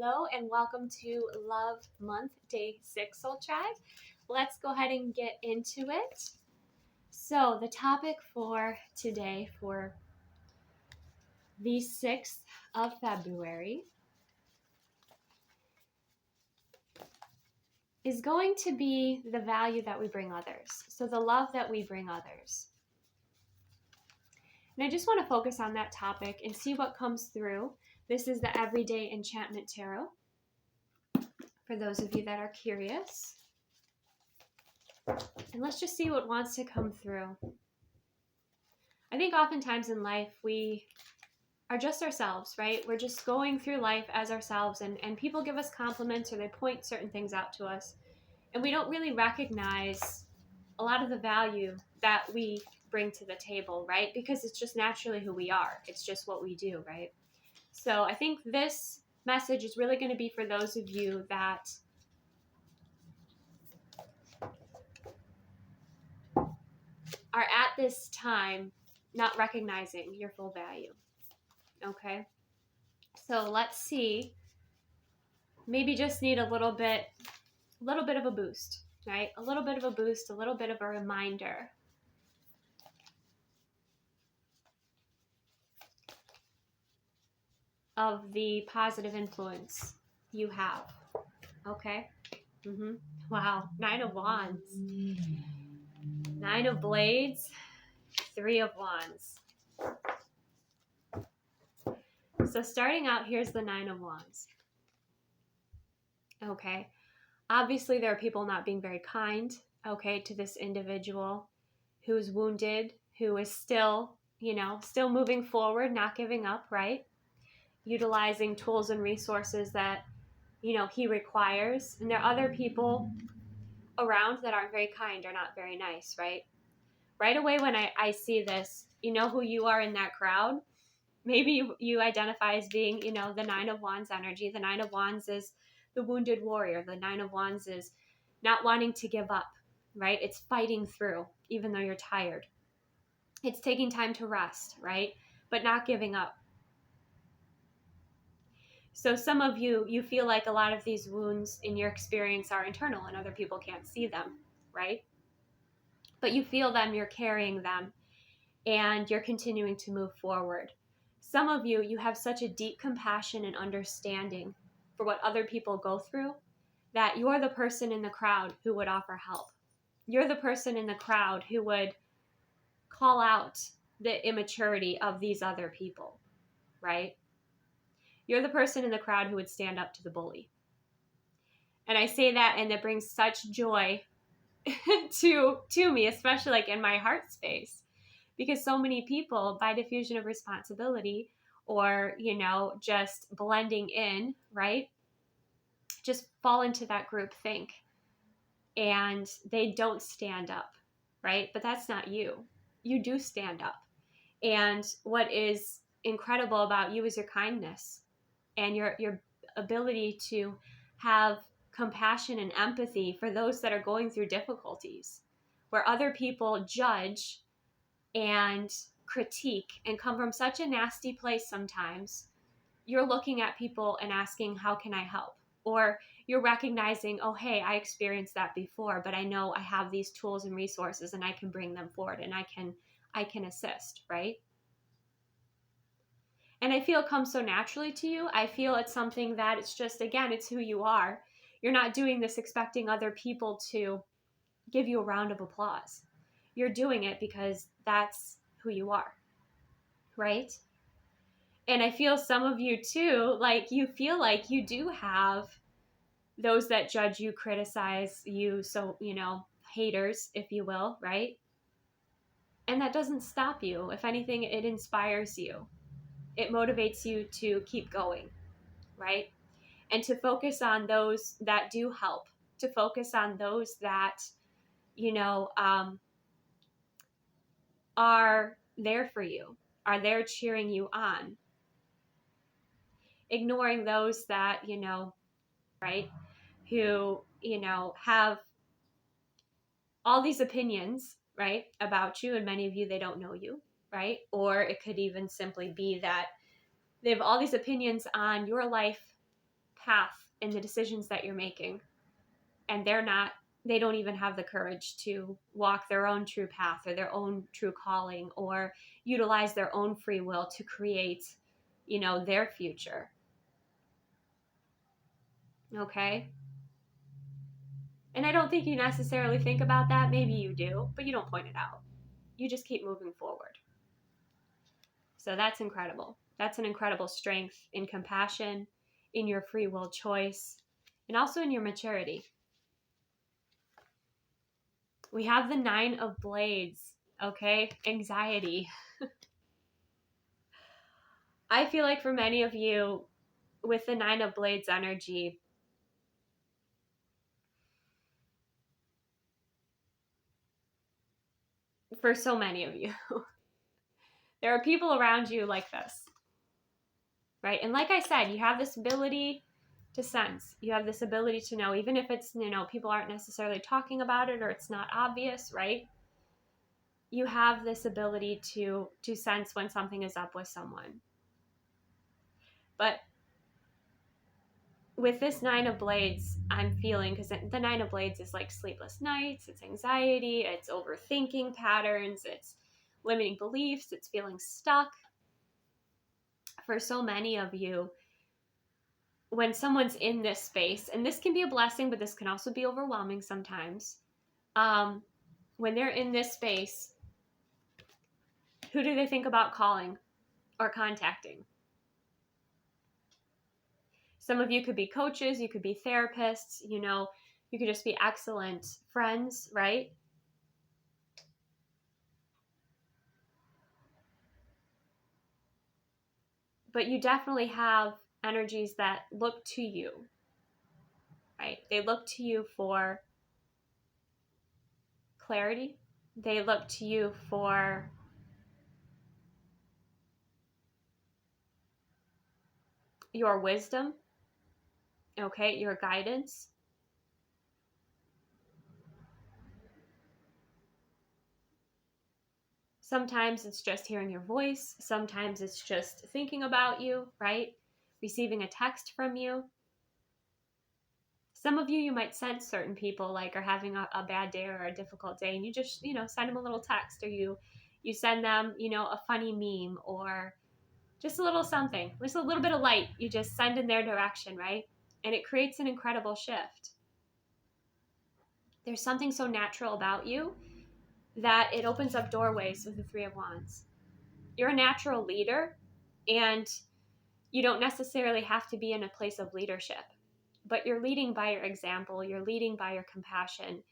Hello and welcome to Love Month Day 6 Soul Tribe. Let's go ahead and get into it. So the topic for today, for the 6th of February, is going to be the value that we bring others. So the love that we bring others. And I just want to focus on that topic and see what comes through. This is the Everyday Enchantment Tarot, for those of you that are curious. And let's just see what wants to come through. I think oftentimes in life we are just ourselves, right? We're just going through life as ourselves, and people give us compliments or they point certain things out to us. And we don't really recognize a lot of the value that we bring to the table, right? Because it's just naturally who we are. It's just what we do, right? So I think this message is really going to be for those of you that are at this time not recognizing your full value. Okay? So let's see. Maybe just need a little bit of a boost, right? A little bit of a boost, a little bit of a reminder. Of the positive influence you have. Okay? Wow. 9 of Wands. 9 of Blades. 3 of Wands. So starting out, here's the 9 of Wands. Okay? Obviously, there are people not being very kind, okay, to this individual who is wounded, who is still moving forward, not giving up, right? Utilizing tools and resources that, he requires. And there are other people around that aren't very kind or not very nice, right? Right away when I see this, you know who you are in that crowd. Maybe you identify as being, the 9 of Wands energy. The 9 of Wands is the wounded warrior. The 9 of Wands is not wanting to give up, right? It's fighting through, even though you're tired. It's taking time to rest, right? But not giving up. So some of you feel like a lot of these wounds in your experience are internal and other people can't see them, right? But you feel them, you're carrying them, and you're continuing to move forward. Some of you have such a deep compassion and understanding for what other people go through that you're the person in the crowd who would offer help. You're the person in the crowd who would call out the immaturity of these other people, right? You're the person in the crowd who would stand up to the bully. And I say that, and it brings such joy to me, especially like in my heart space, because so many people, by diffusion of responsibility or, just blending in, right, just fall into that group think and they don't stand up, right? But that's not you. You do stand up. And what is incredible about you is your kindness and your ability to have compassion and empathy for those that are going through difficulties, where other people judge and critique and come from such a nasty place sometimes. You're looking at people and asking, how can I help? Or you're recognizing, oh, hey, I experienced that before, but I know I have these tools and resources and I can bring them forward and I can assist, right? And I feel it comes so naturally to you. I feel it's something that it's just, again, it's who you are. You're not doing this expecting other people to give you a round of applause. You're doing it because that's who you are, right? And I feel some of you too, like you feel like you do have those that judge you, criticize you, so, haters, if you will, right? And that doesn't stop you. If anything, it inspires you. It motivates you to keep going, right? And to focus on those that do help, to focus on those that, are there for you, are there cheering you on. Ignoring those that, right, who, have all these opinions, right, about you, and many of you, they don't know you, right? Or it could even simply be that they have all these opinions on your life path in the decisions that you're making, and they don't even have the courage to walk their own true path or their own true calling or utilize their own free will to create, their future. Okay? And I don't think you necessarily think about that. Maybe you do, but you don't point it out. You just keep moving forward. So that's incredible. That's an incredible strength in compassion, in your free will choice, and also in your maturity. We have the 9 of Blades, okay? Anxiety. I feel like for many of you, with the 9 of Blades energy, for so many of you, there are people around you like this, right? And like I said, you have this ability to sense. You have this ability to know, even if it's, people aren't necessarily talking about it or it's not obvious, right? You have this ability to sense when something is up with someone. But with this 9 of Blades, I'm feeling, because the 9 of Blades is like sleepless nights, it's anxiety, it's overthinking patterns, it's limiting beliefs, it's feeling stuck. For so many of you, when someone's in this space, and this can be a blessing, but this can also be overwhelming sometimes, when they're in this space, who do they think about calling or contacting? Some of you could be coaches, you could be therapists, you could just be excellent friends, right? But you definitely have energies that look to you, right? They look to you for clarity. They look to you for your wisdom, okay? Your guidance. Sometimes it's just hearing your voice. Sometimes it's just thinking about you, right? Receiving a text from you. Some of you might sense certain people like are having a bad day or a difficult day, and you just, send them a little text, or you send them, a funny meme or just a little something, just a little bit of light. You just send in their direction, right? And it creates an incredible shift. There's something so natural about you that it opens up doorways with the 3 of Wands. You're a natural leader, and you don't necessarily have to be in a place of leadership, but you're leading by your example. You're leading by your compassion.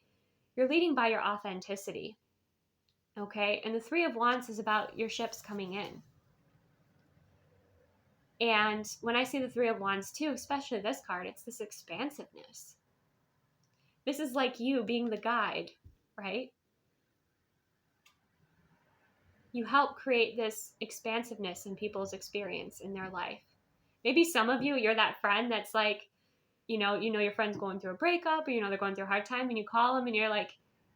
You're leading by your authenticity. Okay? And the 3 of Wands is about your ships coming in. And when I see the 3 of Wands too, especially this card, it's this expansiveness. This is like you being the guide, right? You help create this expansiveness in people's experience in their life. Maybe some of you, you're that friend that's like, your friend's going through a breakup, or they're going through a hard time, and you call them and you're like,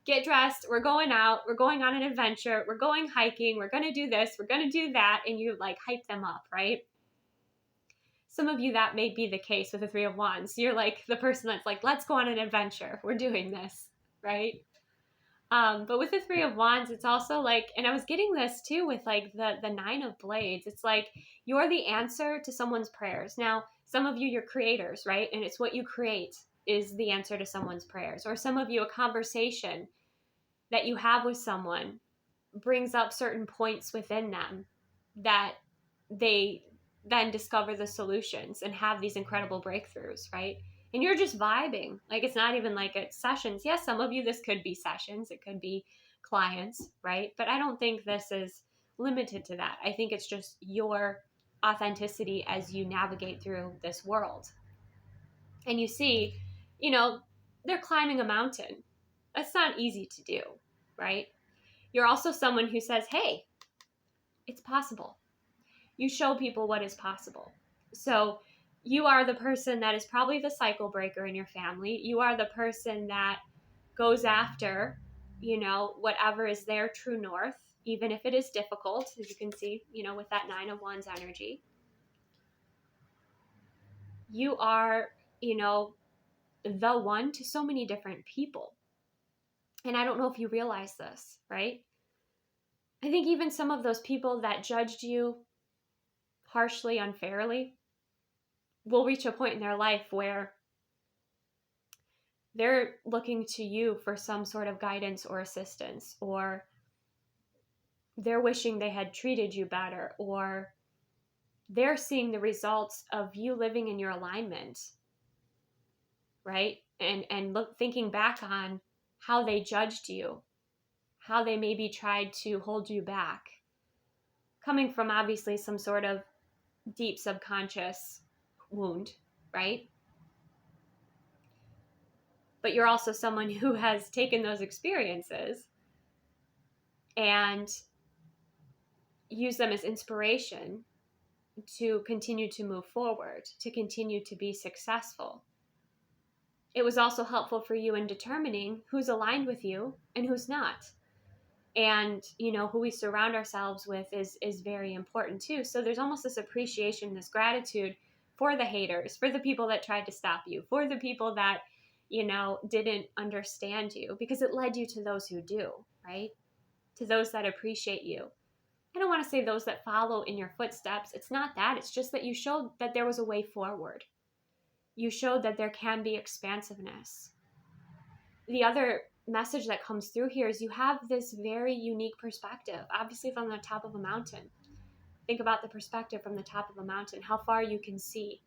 get dressed, we're going out, we're going on an adventure, we're going hiking, we're going to do this, we're going to do that, and you like hype them up, right? Some of you, that may be the case with the 3 of Wands. You're like the person that's like, let's go on an adventure, we're doing this, right? But with the 3 of Wands, it's also like, and I was getting this too with like the 9 of Blades. It's like you're the answer to someone's prayers. Now, some of you, you're creators, right? And it's what you create is the answer to someone's prayers. Or some of you, a conversation that you have with someone brings up certain points within them that they then discover the solutions and have these incredible breakthroughs, right? And you're just vibing. Like, it's not even like it's sessions. Yes, some of you, this could be sessions. It could be clients, right? But I don't think this is limited to that. I think it's just your authenticity as you navigate through this world. And you see, they're climbing a mountain. That's not easy to do, right? You're also someone who says, hey, it's possible. You show people what is possible. So you are the person that is probably the cycle breaker in your family. You are the person that goes after, whatever is their true north, even if it is difficult, as you can see, with that 9 of Wands energy. You are, the one to so many different people. And I don't know if you realize this, right? I think even some of those people that judged you harshly, unfairly, will reach a point in their life where they're looking to you for some sort of guidance or assistance, or they're wishing they had treated you better, or they're seeing the results of you living in your alignment, right? And thinking back on how they judged you, how they maybe tried to hold you back, coming from obviously some sort of deep subconscious wound, right? But you're also someone who has taken those experiences and used them as inspiration to continue to move forward, to continue to be successful. It was also helpful for you in determining who's aligned with you and who's not. And, who we surround ourselves with is very important too. So there's almost this appreciation, this gratitude for the haters, for the people that tried to stop you, for the people that, didn't understand you, because it led you to those who do, right? To those that appreciate you. I don't want to say those that follow in your footsteps. It's not that. It's just that you showed that there was a way forward. You showed that there can be expansiveness. The other message that comes through here is you have this very unique perspective, obviously from the top of a mountain. Think about the perspective from the top of a mountain, how far you can see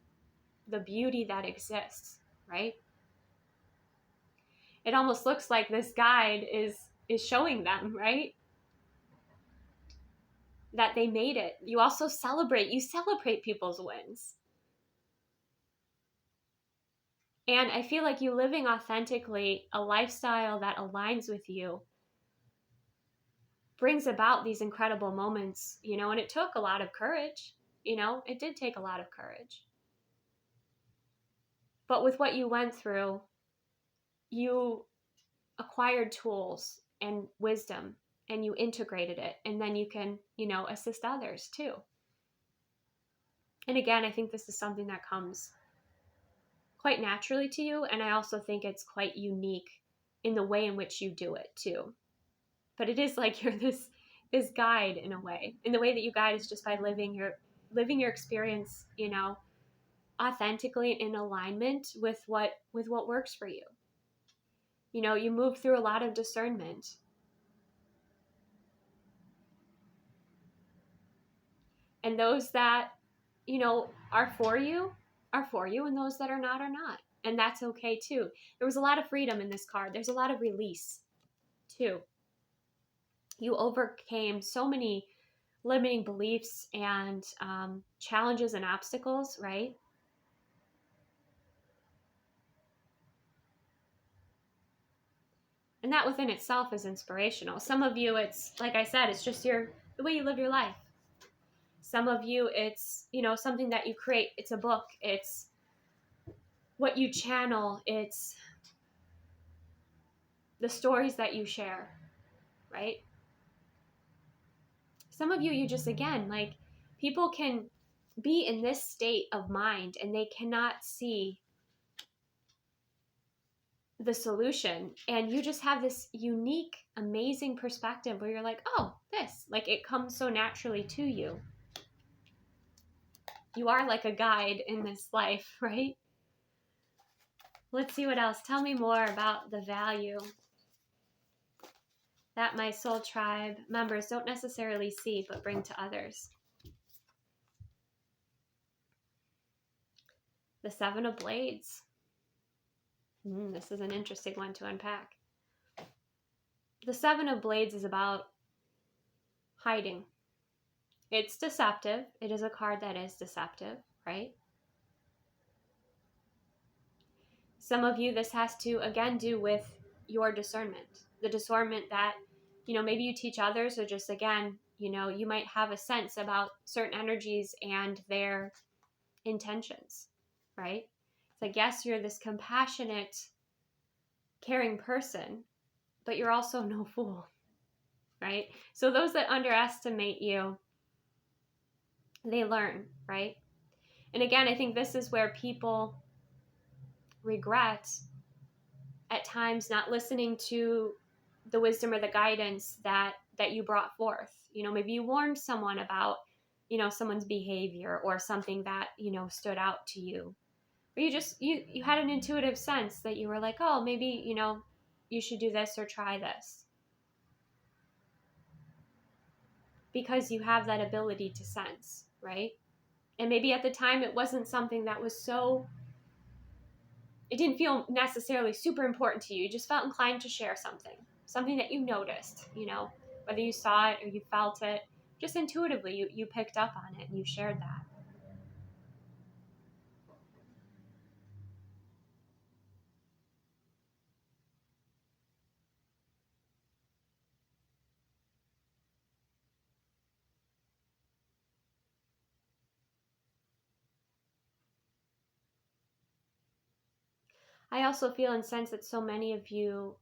the beauty that exists, right? It almost looks like this guide is showing them, right? That they made it. You also celebrate people's wins. And I feel like you living authentically, a lifestyle that aligns with you, brings about these incredible moments, and it took a lot of courage. It did take a lot of courage. But with what you went through, you acquired tools and wisdom, and you integrated it, and then you can, assist others too. And again, I think this is something that comes quite naturally to you, and I also think it's quite unique in the way in which you do it too. But it is like you're this guide in a way. And the way that you guide is just by living your experience, authentically in alignment with what works for you. You move through a lot of discernment. And those that, are for you, and those that are not, are not. And that's okay too. There was a lot of freedom in this card. There's a lot of release too. You overcame so many limiting beliefs and challenges and obstacles, right? And that within itself is inspirational. Some of you, it's, like I said, it's just the way you live your life. Some of you, it's, something that you create. It's a book. It's what you channel. It's the stories that you share, right? Some of you, you just, again, like, people can be in this state of mind and they cannot see the solution, and you just have this unique, amazing perspective where you're like, oh, this, like, it comes so naturally to you. You are like a guide in this life, right? Let's see what else. Tell me more about the value that my soul tribe members don't necessarily see but bring to others. The Seven of Blades. This is an interesting one to unpack. The Seven of Blades is about hiding. It's deceptive. It is a card that is deceptive, right? Some of you, this has to, again, do with your discernment. The discernment that, maybe you teach others, or just, again, you might have a sense about certain energies and their intentions, right? It's like, yes, you're this compassionate, caring person, but you're also no fool, right? So those that underestimate you, they learn, right? And again, I think this is where people regret at times not listening to the wisdom or the guidance that you brought forth. Maybe you warned someone about, someone's behavior or something that, stood out to you. Or you had an intuitive sense that you were like, oh, maybe, you should do this or try this. Because you have that ability to sense, right? And maybe at the time it wasn't something that was it didn't feel necessarily super important to you. You just felt inclined to share something that you noticed, whether you saw it or you felt it, just intuitively, you picked up on it and you shared that. I also feel and sense that so many of you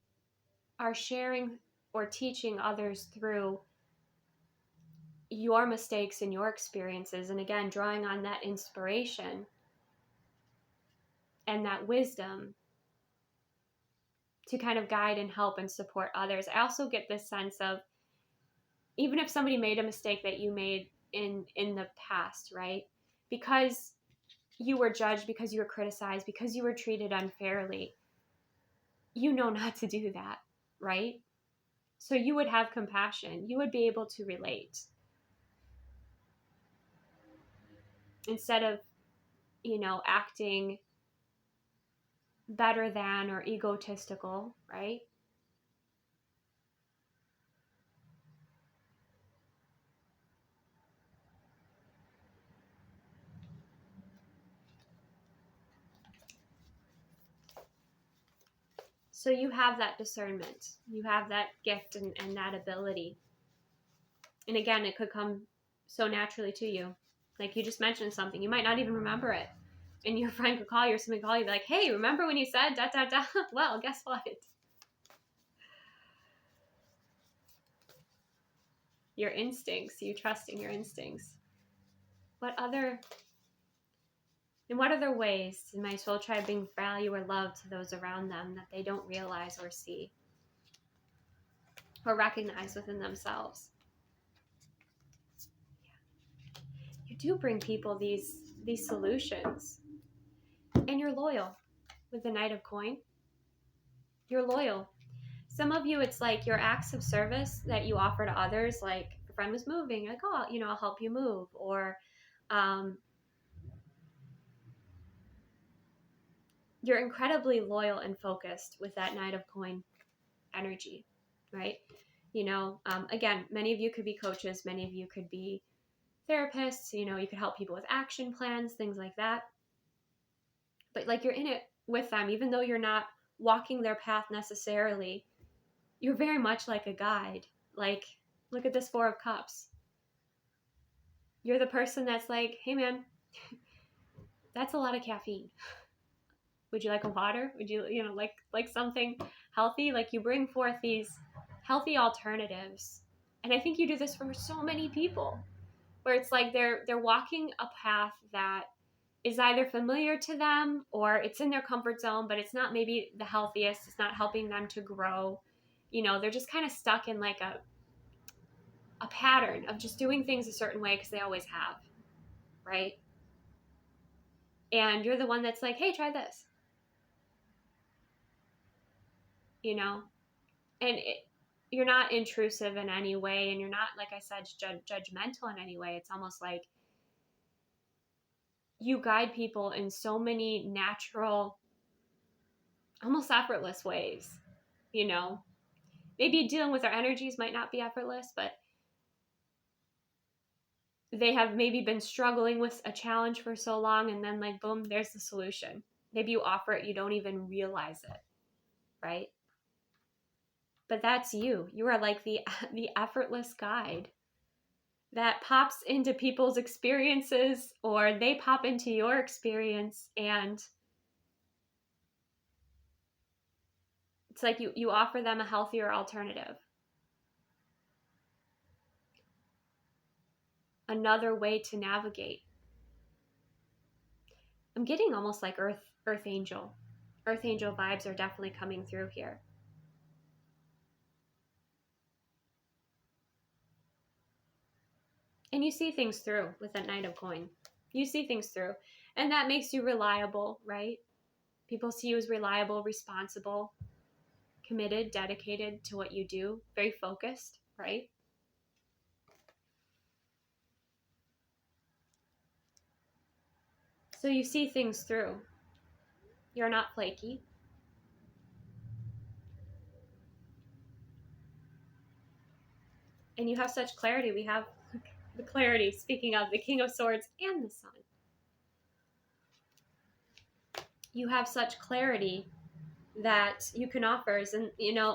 are sharing or teaching others through your mistakes and your experiences. And again, drawing on that inspiration and that wisdom to kind of guide and help and support others. I also get this sense of, even if somebody made a mistake that you made in the past, right? Because you were judged, because you were criticized, because you were treated unfairly, not to do that, right? So you would have compassion. You would be able to relate. Instead of, acting better than or egotistical, right? So you have that discernment. You have that gift and that ability. And again, it could come so naturally to you. Like you just mentioned something. You might not even remember it. And your friend could call you or somebody call you, be like, hey, remember when you said da da da? Well, guess what? Your instincts, you trusting your instincts. In what other ways did my soul tribe bring value or love to those around them that they don't realize or see or recognize within themselves? You do bring people these solutions, and you're loyal. With the Knight of Coin, you're loyal. Some of you, it's like your acts of service that you offer to others, like a friend was moving, like, oh, I'll help you move, or you're incredibly loyal and focused with that Knight of Coin energy, right? Again, many of you could be coaches, many of you could be therapists, you could help people with action plans, things like that. But like you're in it with them, even though you're not walking their path necessarily, you're very much like a guide. Like, look at this Four of Cups. You're the person that's like, hey man, that's a lot of caffeine. Would you like a water? Would you, like something healthy? Like you bring forth these healthy alternatives. And I think you do this for so many people, where it's like they're walking a path that is either familiar to them or it's in their comfort zone, but it's not maybe the healthiest. It's not helping them to grow. They're just kind of stuck in like a pattern of just doing things a certain way because they always have, right? And you're the one that's like, hey, try this, and you're not intrusive in any way, and you're not, like I said, judgmental in any way. It's almost like you guide people in so many natural, almost effortless ways. Maybe dealing with our energies might not be effortless, but they have maybe been struggling with a challenge for so long, and then like, boom, there's the solution. Maybe you offer it, you don't even realize it, right? But that's you. You are like the effortless guide that pops into people's experiences, or they pop into your experience, and it's like you offer them a healthier alternative, another way to navigate. I'm getting almost like earth angel. Earth angel vibes are definitely coming through here. And you see things through with that Knight of Coin. You see things through. And that makes you reliable, right? People see you as reliable, responsible, committed, dedicated to what you do, very focused, right? So you see things through. You're not flaky. And you have such clarity. We have the clarity, speaking of the King of Swords and the Sun. You have such clarity that you can offer and,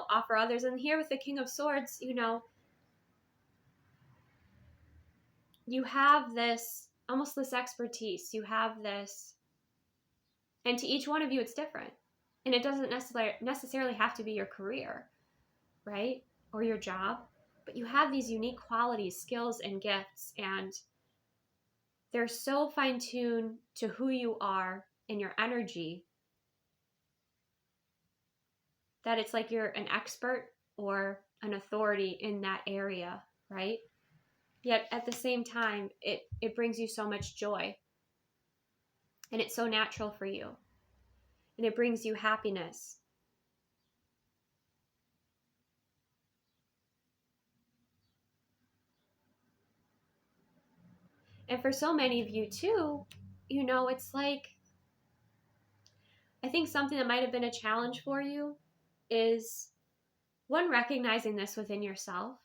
offer others. And here with the King of Swords, you have this, almost this expertise. You have this, and to each one of you, it's different. And it doesn't necessarily have to be your career, right? Or your job. But you have these unique qualities, skills, and gifts. And they're so fine-tuned to who you are and your energy that it's like you're an expert or an authority in that area, right? Yet at the same time, it brings you so much joy. And it's so natural for you. And it brings you happiness. And for so many of you too, it's like, I think something that might have been a challenge for you is one, recognizing this within yourself,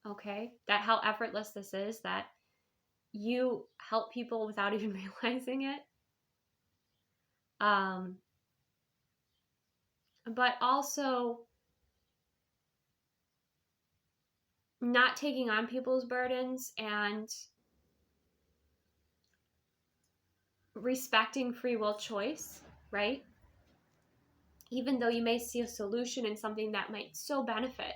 okay? That how effortless this is, that you help people without even realizing it. But also not taking on people's burdens and respecting free will choice, right? Even though you may see a solution in something that might so benefit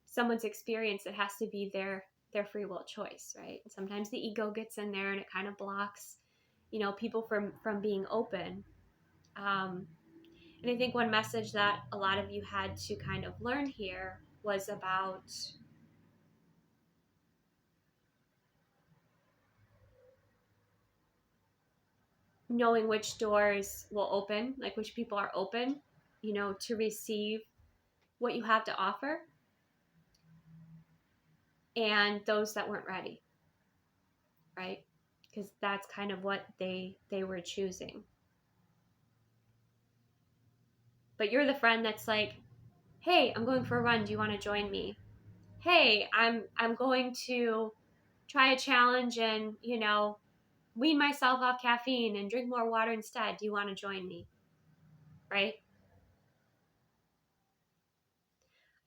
someone's experience, it has to be their free will choice, right? And sometimes the ego gets in there and it kind of blocks, people from being open. And I think one message that a lot of you had to kind of learn here was about knowing which doors will open, like which people are open, to receive what you have to offer, and those that weren't ready, right? Because that's kind of what they were choosing. But you're the friend that's like, hey, I'm going for a run. Do you want to join me? Hey, I'm going to try a challenge and, wean myself off caffeine and drink more water instead. Do you want to join me? Right?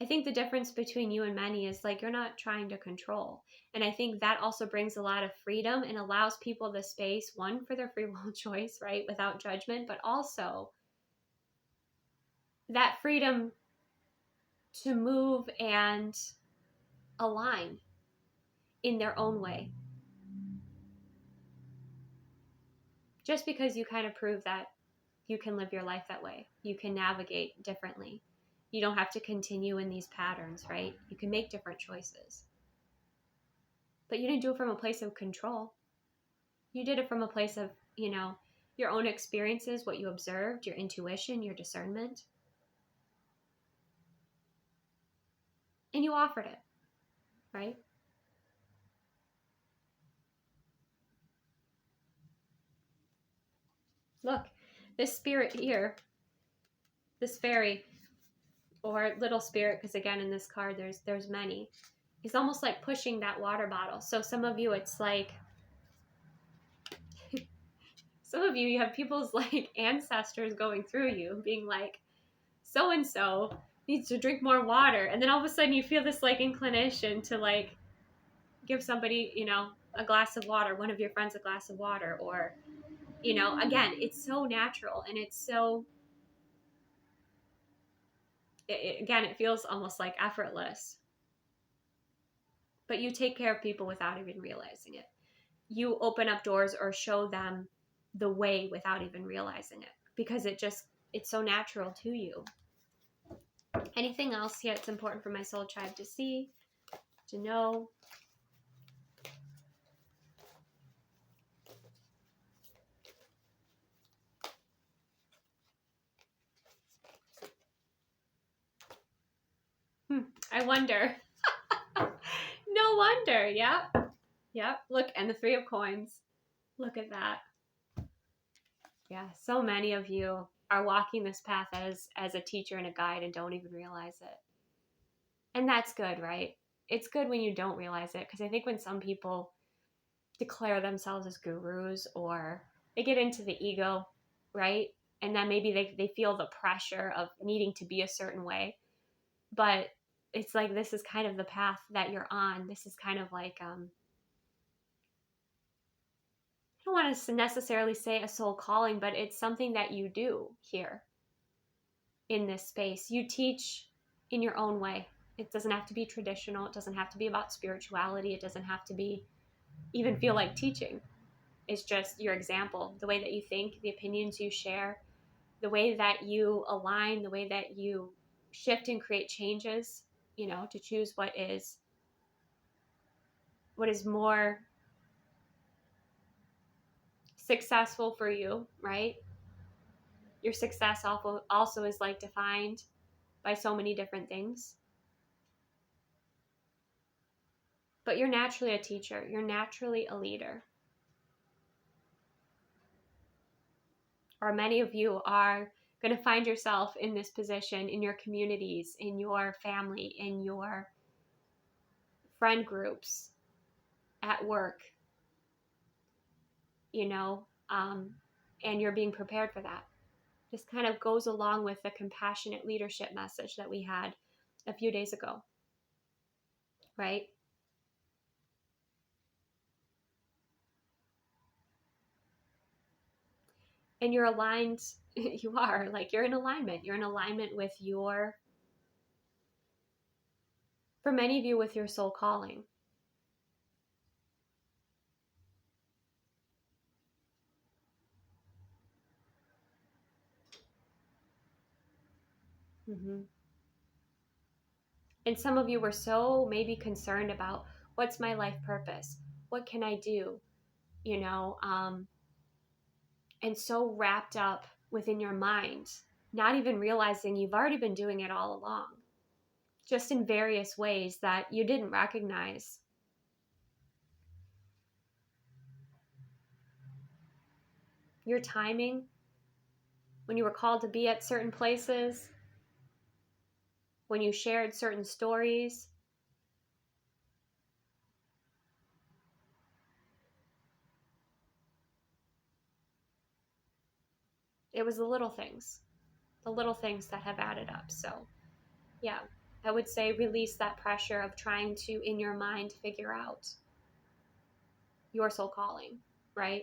I think the difference between you and many is like you're not trying to control. And I think that also brings a lot of freedom and allows people the space, one, for their free will choice, right? Without judgment, but also that freedom to move and align in their own way. Just because you kind of prove that you can live your life that way. You can navigate differently. You don't have to continue in these patterns, right? You can make different choices. But you didn't do it from a place of control. You did it from a place of, your own experiences, what you observed, your intuition, your discernment. And you offered it, right? Look, this spirit here, this fairy, or little spirit, because again, in this card, there's many. It's almost like pushing that water bottle. So some of you, it's like, some of you have people's like ancestors going through you being like, so-and-so needs to drink more water. And then all of a sudden you feel this like inclination to like give somebody, a glass of water, one of your friends a glass of water, or, again, it's so natural and it's so, again, it feels almost like effortless. But you take care of people without even realizing it. You open up doors or show them the way without even realizing it, because it's so natural to you. Anything else here it's important for my soul tribe to see, to know? I wonder. No wonder. Yep. Look, and the 3 of coins. Look at that. Yeah, so many of you are walking this path as a teacher and a guide and don't even realize it. And that's good, right? It's good when you don't realize it, because I think when some people declare themselves as gurus, or they get into the ego, right? And then maybe they feel the pressure of needing to be a certain way. But it's like, this is kind of the path that you're on. This is kind of like, I don't want to necessarily say a soul calling, but it's something that you do here in this space. You teach in your own way. It doesn't have to be traditional. It doesn't have to be about spirituality. It doesn't have to be even feel like teaching. It's just your example, the way that you think, the opinions you share, the way that you align, the way that you shift and create changes, to choose what is more successful for you, right? Your success also is like defined by so many different things. But you're naturally a teacher. You're naturally a leader. Or many of you are going to find yourself in this position in your communities, in your family, in your friend groups, at work, and you're being prepared for that. This kind of goes along with the compassionate leadership message that we had a few days ago, right? And you're aligned, you're in alignment. You're in alignment with for many of you, with your soul calling. Mm-hmm. And some of you were so maybe concerned about, what's my life purpose? What can I do? And so wrapped up within your mind, not even realizing you've already been doing it all along, just in various ways that you didn't recognize. Your timing, when you were called to be at certain places, when you shared certain stories. It was the little things that have added up. So, yeah, I would say release that pressure of trying to, in your mind, figure out your soul calling, right?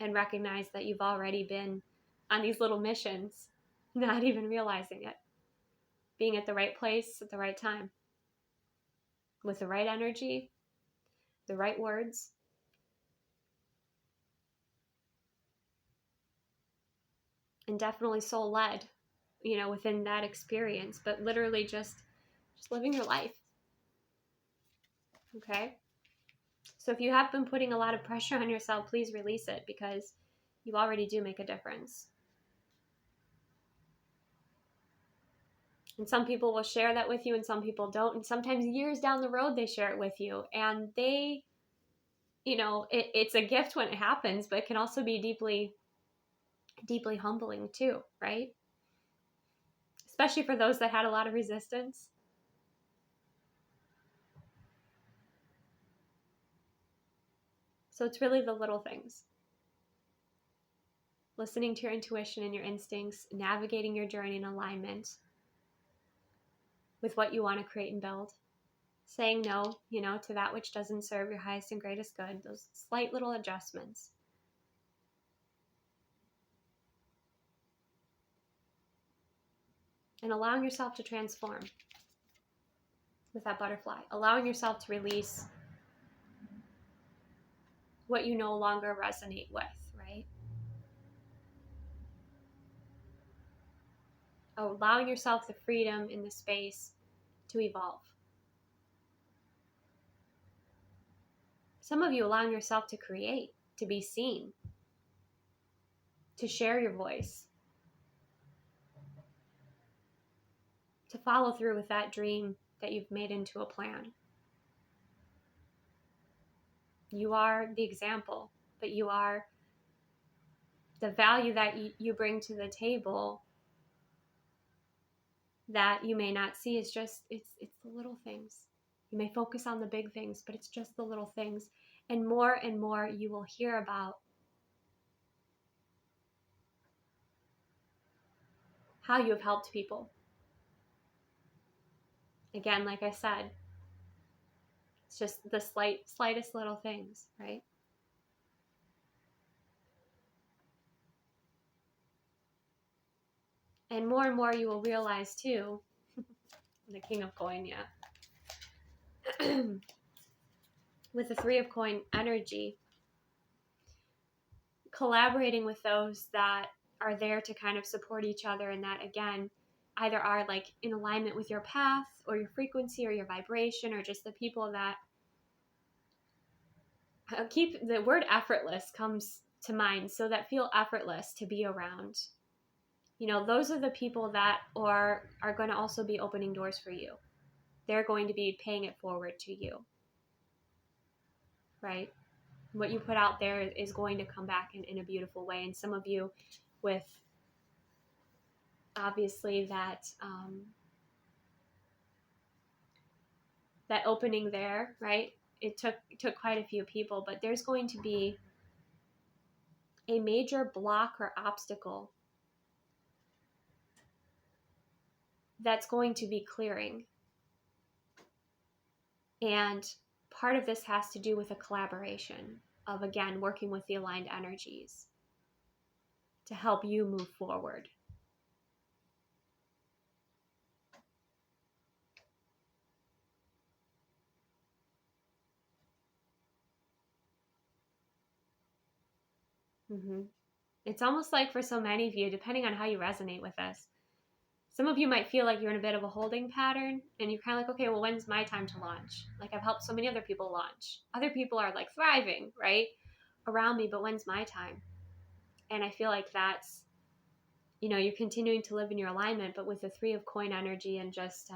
And recognize that you've already been on these little missions, not even realizing it. Being at the right place at the right time, with the right energy, the right words. And definitely soul led, within that experience, but literally just living your life. Okay? So if you have been putting a lot of pressure on yourself, please release it, because you already do make a difference. And some people will share that with you and some people don't. And sometimes years down the road, they share it with you. And they, it's a gift when it happens, but it can also be deeply, deeply humbling too, right? Especially for those that had a lot of resistance. So it's really the little things. Listening to your intuition and your instincts, navigating your journey in alignment with what you want to create and build. Saying no, to that which doesn't serve your highest and greatest good. Those slight little adjustments. And allowing yourself to transform with that butterfly. Allowing yourself to release what you no longer resonate with, right? allowing yourself the freedom and the space to evolve. Some of you allowing yourself to create, to be seen, to share your voice, to follow through with that dream that you've made into a plan. You are the example, but you are the value that you bring to the table that you may not see. Is just, it's the little things. You may focus on the big things, but it's just the little things. And more you will hear about how you have helped people. Again, like I said, it's just the slightest little things, right? And more you will realize too, the King of Coin, yeah. With the Three of Coin energy, collaborating with those that are there to kind of support each other, and that again either are like in alignment with your path or your frequency or your vibration, or just the people that keep the word effortless comes to mind, so that feel effortless to be around. You know, those are the people that are going to also be opening doors for you. They're going to be paying it forward to you, right? What you put out there is going to come back in a beautiful way. And some of you with obviously that that opening there, right? It took quite a few people, but there's going to be a major block or obstacle that's going to be clearing. And part of this has to do with a collaboration of, again, working with the aligned energies to help you move forward. It's almost like for so many of you, depending on how you resonate with this, some of you might feel like you're in a bit of a holding pattern and you're kind of like, okay, well, when's my time to launch? Like, I've helped so many other people launch. Other people are like thriving, right, around me, but when's my time? And I feel like that's, you know, you're continuing to live in your alignment, but with the Three of Coin energy and just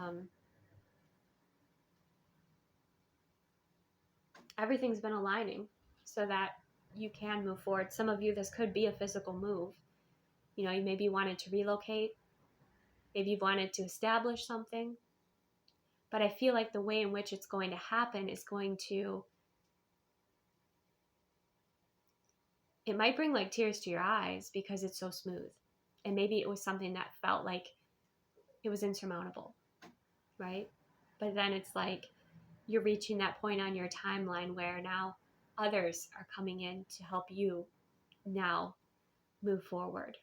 everything's been aligning so that you can move forward. Some of you, this could be a physical move. You know, you maybe wanted to relocate. Maybe you've wanted to establish something. But I feel like the way in which it's going to happen is going to, it might bring like tears to your eyes because it's so smooth. And maybe it was something that felt like it was insurmountable, right? But then it's like you're reaching that point on your timeline where now others are coming in to help you now move forward,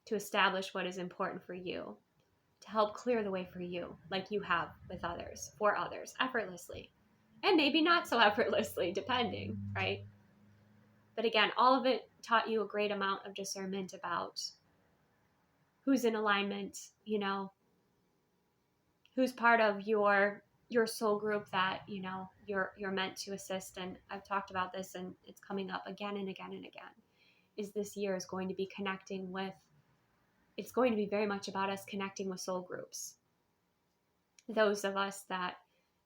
to establish what is important for you, to help clear the way for you, like you have with others, for others, effortlessly. And maybe not so effortlessly, depending, right? But again, all of it taught you a great amount of discernment about who's in alignment, you know, who's part of your soul group that, you know, you're meant to assist. And I've talked about this and it's coming up again and again and again, is this year is going to be connecting with, it's going to be very much about us connecting with soul groups. Those of us that,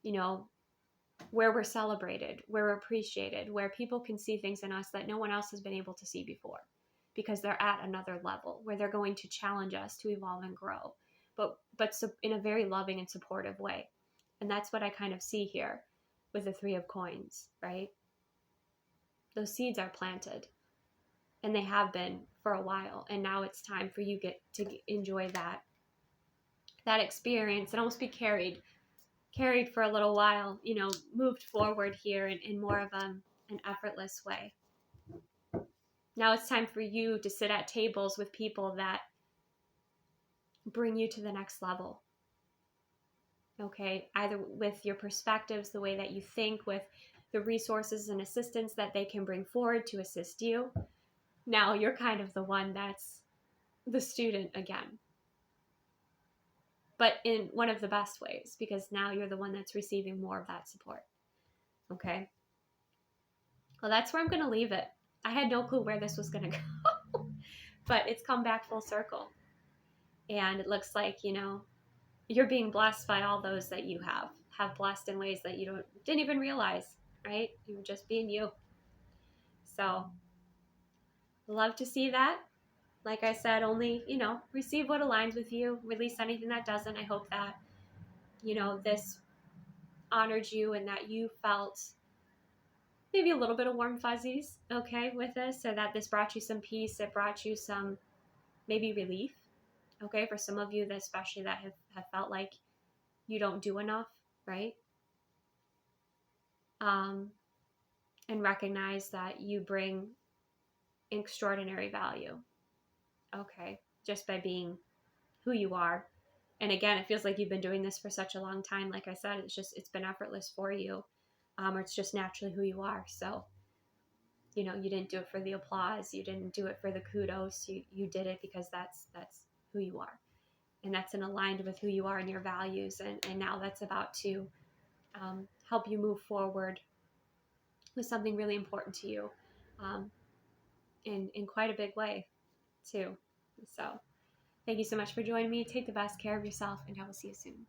you know, where we're celebrated, where we're appreciated, where people can see things in us that no one else has been able to see before because they're at another level where they're going to challenge us to evolve and grow, but in a very loving and supportive way. And that's what I kind of see here with the Three of Coins, right? Those seeds are planted and they have been for a while. And now it's time for you to enjoy that experience and almost be carried for a little while, you know, moved forward here in more of an effortless way. Now it's time for you to sit at tables with people that bring you to the next level. Okay, either with your perspectives, the way that you think, with the resources and assistance that they can bring forward to assist you, Now you're kind of the one that's the student again, but in one of the best ways, because now you're the one that's receiving more of that support. Okay. Well, that's where I'm going to leave it. I had no clue where this was going to go, but it's come back full circle. And it looks like, you're being blessed by all those that you have blessed in ways that you didn't even realize, right? You were just being you. So love to see that. Like I said, only, receive what aligns with you, release anything that doesn't. I hope that, this honored you and that you felt maybe a little bit of warm fuzzies, okay, with this, so that this brought you some peace. It brought you some maybe relief, okay, for some of you, that especially that have felt like you don't do enough, right? And recognize that you bring extraordinary value, okay, just by being who you are. And again, it feels like you've been doing this for such a long time. Like I said, it's been effortless for you, or it's just naturally who you are. So, you didn't do it for the applause. You didn't do it for the kudos. You did it because that's who you are. And that's aligned with who you are and your values. And now that's about to help you move forward with something really important to you, um, in quite a big way too. So thank you so much for joining me. Take the best care of yourself, and I will see you soon.